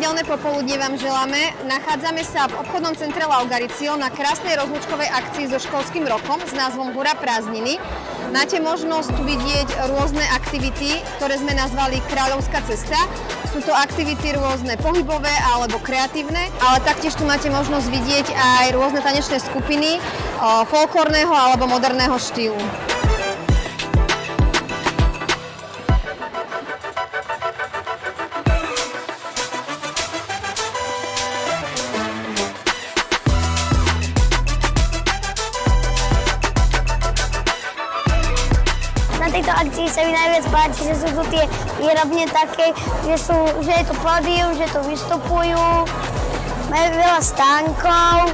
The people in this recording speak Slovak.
nedeľné popoludne vám želáme. Nachádzame sa v obchodnom centre Laugaricio na krásnej rozlúčkovej akcii so školským rokom s názvom Hurá prázdniny. Máte možnosť vidieť rôzne aktivity, ktoré sme nazvali Kráľovská cesta. Sú to aktivity rôzne pohybové alebo kreatívne, ale taktiež tu máte možnosť vidieť aj rôzne tanečné skupiny folklórneho alebo moderného štýlu. Na tejto akcii sa mi najviac páči, že sú tu tie výrobne také, že je to pódium, že tu vystupujú, majú veľa stánkov.